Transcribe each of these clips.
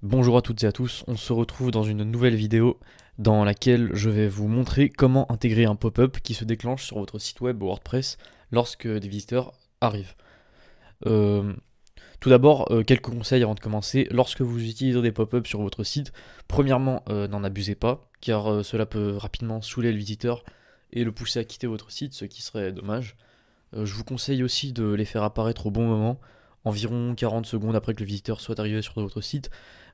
Bonjour à toutes et à tous, on se retrouve dans une nouvelle vidéo dans laquelle je vais vous montrer comment intégrer un pop-up qui se déclenche sur votre site web WordPress lorsque des visiteurs arrivent. Euh, Tout d'abord, quelques conseils avant de commencer. Lorsque vous utilisez des pop-up sur votre site, premièrement, n'en abusez pas, car cela peut rapidement saouler le visiteur et le pousser à quitter votre site, ce qui serait dommage. Je vous conseille aussi de les faire apparaître au bon moment, environ 40 secondes après que le visiteur soit arrivé sur votre site,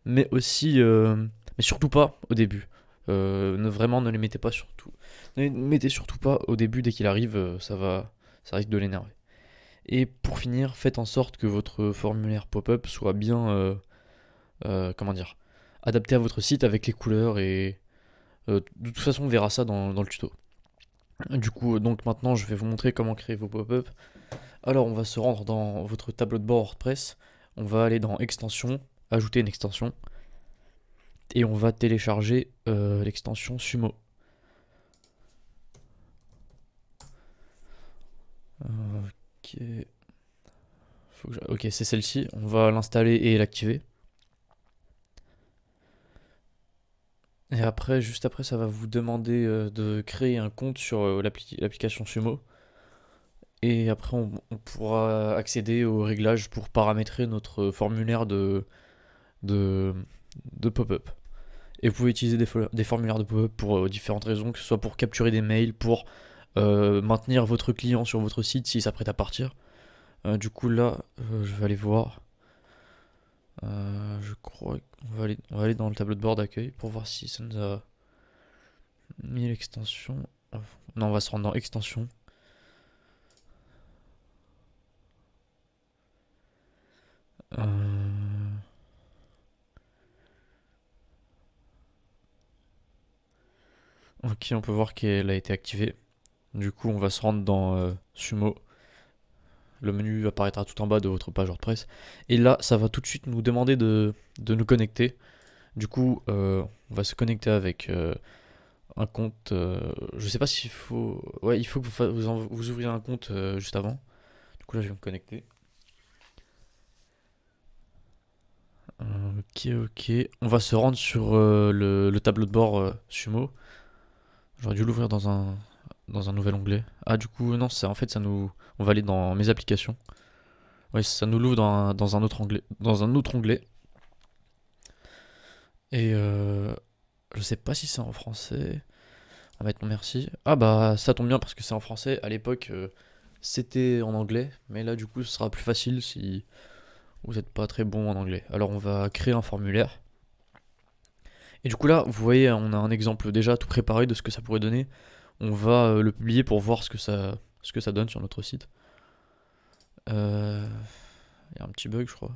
mais aussi, mais surtout pas au début. Vraiment, ne les mettez pas surtout, ne les mettez surtout pas au début dès qu'il arrive, ça risque de l'énerver. Et pour finir, faites en sorte que votre formulaire pop-up soit bien, comment dire, adapté à votre site avec les couleurs et de toute façon, on verra ça dans le tuto. Du coup, donc maintenant, je vais vous montrer comment créer vos pop-up. Alors, on va se rendre dans votre tableau de bord WordPress. On va aller dans Extension, ajouter une extension. Et on va télécharger l'extension Sumo. Ok, ok, c'est celle-ci. On va l'installer et l'activer. Et après, juste après, ça va vous demander de créer un compte sur l'application Sumo. Et après, on pourra accéder aux réglages pour paramétrer notre formulaire de, de pop-up. Et vous pouvez utiliser des formulaires de pop-up pour différentes raisons, que ce soit pour capturer des mails, pour maintenir votre client sur votre site s'il s'apprête à partir. Du coup, là, je vais aller voir. Je crois on va aller dans le tableau de bord d'accueil pour voir si ça nous a mis l'extension. Non, on va se rendre dans extension. Euh, Ok, on peut voir qu'elle a été activée. Du coup, on va se rendre dans Sumo. Le menu apparaîtra tout en bas de votre page WordPress. Et là, ça va tout de suite nous demander de nous connecter. Du coup, on va se connecter avec un compte. Je sais pas s'il faut. Ouais, il faut que vous ouvriez un compte juste avant. Du coup, là, je vais me connecter. Ok, ok. On va se rendre sur le tableau de bord Sumo. J'aurais dû l'ouvrir dans un nouvel onglet. Ah, du coup, non, en fait, ça nous. On va aller dans mes applications. Oui, ça nous l'ouvre dans un autre onglet. Dans un autre onglet. Et je sais pas si c'est en français. On va mettre non merci. Ah bah ça tombe bien parce que c'est en français. À l'époque, c'était en anglais. Mais là, du coup, ce sera plus facile si vous n'êtes pas très bon en anglais. Alors, on va créer un formulaire. Et du coup, là, vous voyez, on a un exemple déjà tout préparé de ce que ça pourrait donner. On va le publier pour voir ce que ça donne sur notre site. Il y a un petit bug, je crois.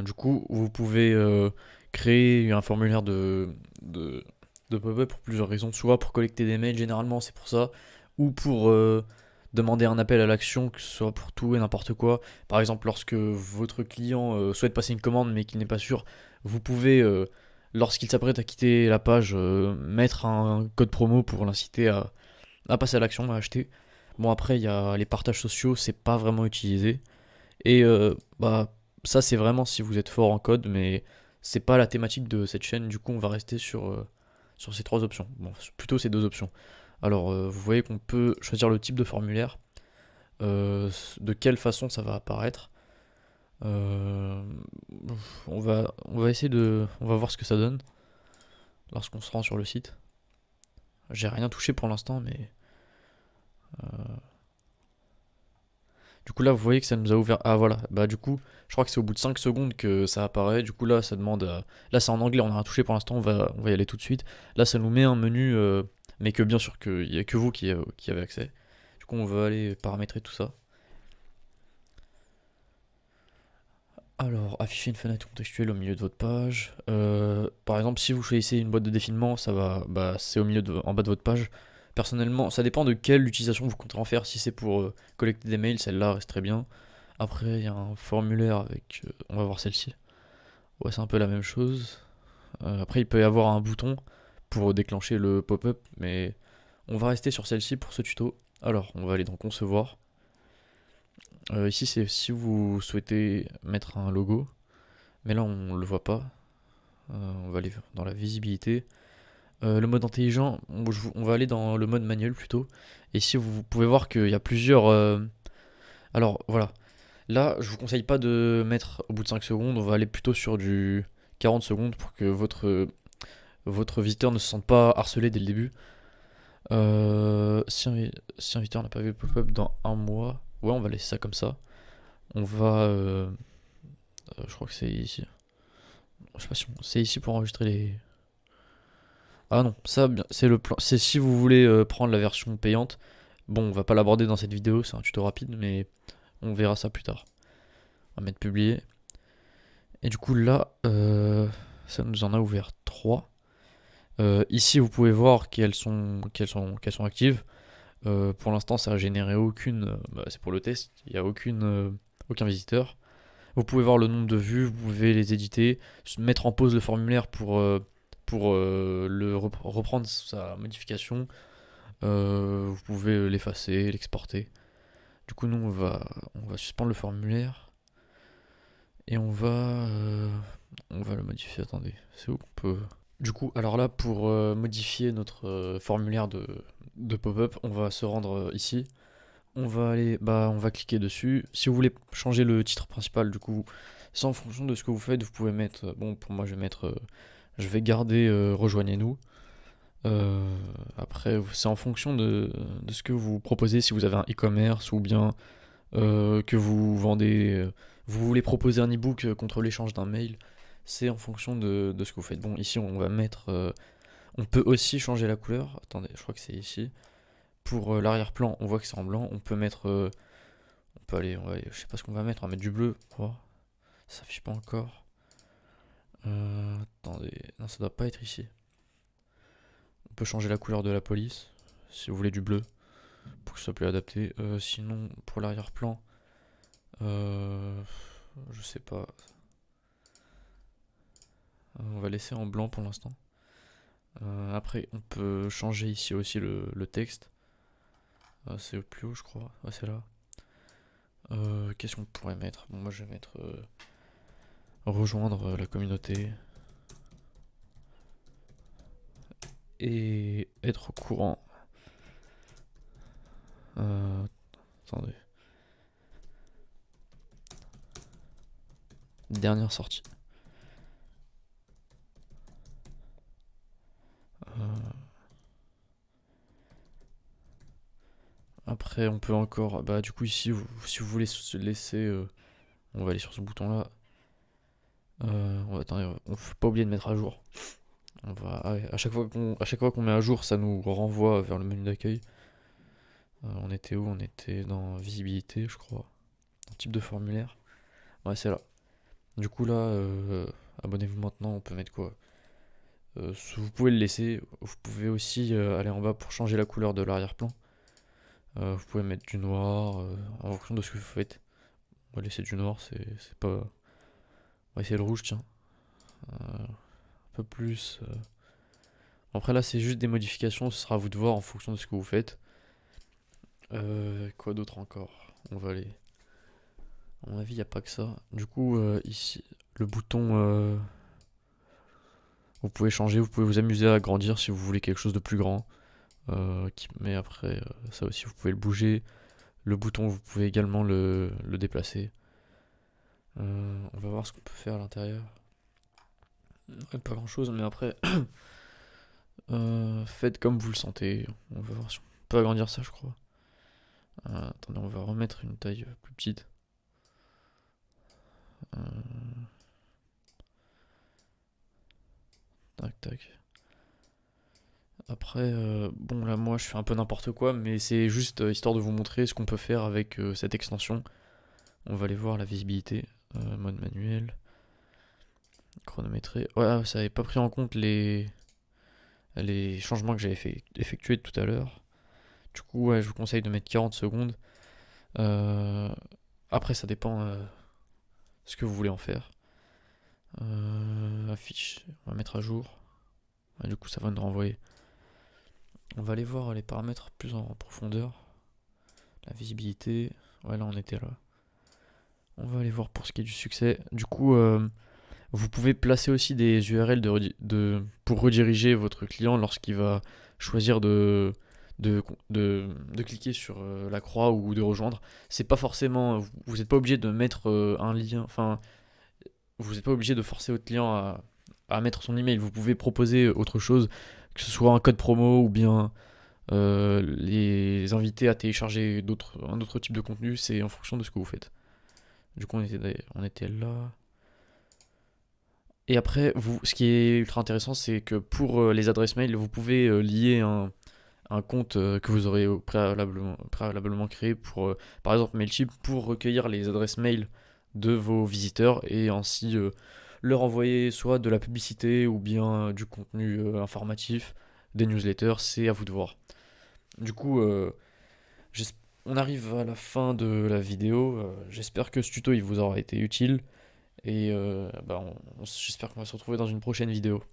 Du coup, vous pouvez créer un formulaire de, de pop-up pour plusieurs raisons. Soit pour collecter des mails, généralement c'est pour ça, ou pour demander un appel à l'action, que ce soit pour tout et n'importe quoi. Par exemple, lorsque votre client souhaite passer une commande mais qu'il n'est pas sûr, vous pouvez, lorsqu'il s'apprête à quitter la page, mettre un code promo pour l'inciter à passer à l'action, à acheter. Bon, après, il y a les partages sociaux, c'est pas vraiment utilisé. Et bah, ça, c'est vraiment si vous êtes fort en code, mais c'est pas la thématique de cette chaîne. Du coup, on va rester sur ces trois options. Bon, plutôt ces deux options. Alors, vous voyez qu'on peut choisir le type de formulaire, de quelle façon ça va apparaître. Euh, on va essayer on va voir ce que ça donne lorsqu'on se rend sur le site. J'ai rien touché pour l'instant, mais du coup là vous voyez que ça nous a ouvert. Ah voilà, bah du coup je crois que c'est au bout de 5 secondes que ça apparaît. Du coup là ça demande. Là c'est en anglais, on a rien touché pour l'instant, on va y aller tout de suite. Là ça nous met un menu, mais que bien sûr qu'il n'y a que vous qui avez accès. Du coup on va aller paramétrer tout ça. Alors afficher une fenêtre contextuelle au milieu de votre page. Par exemple si vous choisissez une boîte de défilement, ça va, bah, c'est en bas de votre page. Personnellement, ça dépend de quelle utilisation vous comptez en faire. Si c'est pour collecter des mails, celle-là reste très bien. Après, il y a un formulaire avec. On va voir celle-ci. Ouais, c'est un peu la même chose. Après, il peut y avoir un bouton pour déclencher le pop-up, mais on va rester sur celle-ci pour ce tuto. Alors, on va aller dans concevoir. Ici, c'est si vous souhaitez mettre un logo, mais là, on le voit pas. On va aller dans la visibilité. Le mode intelligent, on va aller dans le mode manuel plutôt. Et ici, vous pouvez voir qu'il y a plusieurs. Alors voilà, là, je vous conseille pas de mettre au bout de 5 secondes. On va aller plutôt sur du 40 secondes pour que votre visiteur ne se sente pas harcelé dès le début. Si un visiteur n'a pas vu le pop-up dans un mois, ouais, on va laisser ça comme ça. On va. Je crois que c'est ici. Je sais pas si c'est ici pour enregistrer les. Ah non, ça, c'est le plan. C'est si vous voulez prendre la version payante. Bon, on va pas l'aborder dans cette vidéo, c'est un tuto rapide, mais on verra ça plus tard. On va mettre publier. Et du coup, là, ça nous en a ouvert 3. Ici, vous pouvez voir qu'elles sont actives. Pour l'instant, ça a généré aucune. Bah, c'est pour le test, il n'y a aucun visiteur. Vous pouvez voir le nombre de vues, vous pouvez les éditer, mettre en pause le formulaire pour reprendre sa modification. Vous pouvez l'effacer, l'exporter. Du coup, nous, on va suspendre le formulaire et on va le modifier. Attendez, c'est où qu'on peut. Du coup, alors là, pour modifier notre formulaire de pop-up, on va se rendre ici. On va cliquer dessus. Si vous voulez changer le titre principal, du coup, c'est en fonction de ce que vous faites. Vous pouvez mettre. Bon, pour moi, je vais garder rejoignez-nous. Après, c'est en fonction de ce que vous proposez. Si vous avez un e-commerce ou bien que vous vendez, vous voulez proposer un e-book contre l'échange d'un mail. C'est en fonction de ce que vous faites. Bon, ici, on va mettre. On peut aussi changer la couleur. Attendez, je crois que c'est ici. Pour l'arrière-plan, on voit que c'est en blanc. On peut mettre. Je sais pas ce qu'on va mettre. On va mettre du bleu. Oh, ça s'affiche pas encore. Attendez, non, ça doit pas être ici. On peut changer la couleur de la police. Si vous voulez du bleu. Pour que ce soit plus adapté. Sinon, pour l'arrière-plan. Je sais pas. On va laisser en blanc pour l'instant. Après, on peut changer ici aussi le texte. C'est plus haut, je crois. Ouais, c'est là. Qu'est-ce qu'on pourrait mettre? Bon, moi, je vais mettre rejoindre la communauté et être au courant. Attendez. Dernière sortie. Après, on peut encore. Bah, du coup, ici, si vous voulez se laisser. On va aller sur ce bouton-là. Attendez, on faut pas oublier de mettre à jour. Ah ouais, à chaque fois qu'on met à jour, ça nous renvoie vers le menu d'accueil. On était où? On était dans visibilité, je crois. Dans type de formulaire. Ouais, c'est là. Du coup, là, abonnez-vous maintenant. On peut mettre quoi? Vous pouvez le laisser. Vous pouvez aussi aller en bas pour changer la couleur de l'arrière-plan. Vous pouvez mettre du noir en fonction de ce que vous faites. On va laisser du noir, c'est pas. On va essayer le rouge, tiens. Un peu plus. Après, là, c'est juste des modifications. Ce sera à vous de voir en fonction de ce que vous faites. Quoi d'autre encore? On va aller. À mon avis, il n'y a pas que ça. Du coup, ici, le bouton. Vous pouvez changer, vous pouvez vous amuser à agrandir si vous voulez quelque chose de plus grand. Mais après, ça aussi, vous pouvez le bouger. Le bouton, vous pouvez également le déplacer. On va voir ce qu'on peut faire à l'intérieur. Ouais, pas grand chose, mais après, faites comme vous le sentez. On va voir si on peut agrandir ça, je crois. Attendez, on va remettre une taille plus petite. Tac, tac. Après, bon là moi je fais un peu n'importe quoi, mais c'est juste histoire de vous montrer ce qu'on peut faire avec cette extension. On va aller voir la visibilité, mode manuel, chronométré. Ouais, ça n'avait pas pris en compte les changements que j'avais effectués tout à l'heure. Du coup, ouais, je vous conseille de mettre 40 secondes. Euh, Après, ça dépend ce que vous voulez en faire. Affiche, on va mettre à jour. Ouais, du coup, ça va nous renvoyer. On va aller voir les paramètres plus en profondeur. La visibilité. Ouais, là, on était là. On va aller voir pour ce qui est du succès. Du coup, vous pouvez placer aussi des URL pour rediriger votre client lorsqu'il va choisir de cliquer sur la croix ou de rejoindre. C'est pas forcément. Vous n'êtes pas obligé de mettre un lien. Enfin, vous n'êtes pas obligé de forcer votre client à mettre son email. Vous pouvez proposer autre chose, que ce soit un code promo ou bien les inviter à télécharger un autre type de contenu. C'est en fonction de ce que vous faites. Du coup, on était là. Et après, ce qui est ultra intéressant, c'est que pour les adresses mail, vous pouvez lier un compte que vous aurez préalablement créé pour, par exemple, Mailchimp, pour recueillir les adresses mail de vos visiteurs et ainsi leur envoyer soit de la publicité ou bien du contenu informatif, des newsletters, c'est à vous de voir. Du coup, on arrive à la fin de la vidéo. J'espère que ce tuto il vous aura été utile et j'espère qu'on va se retrouver dans une prochaine vidéo.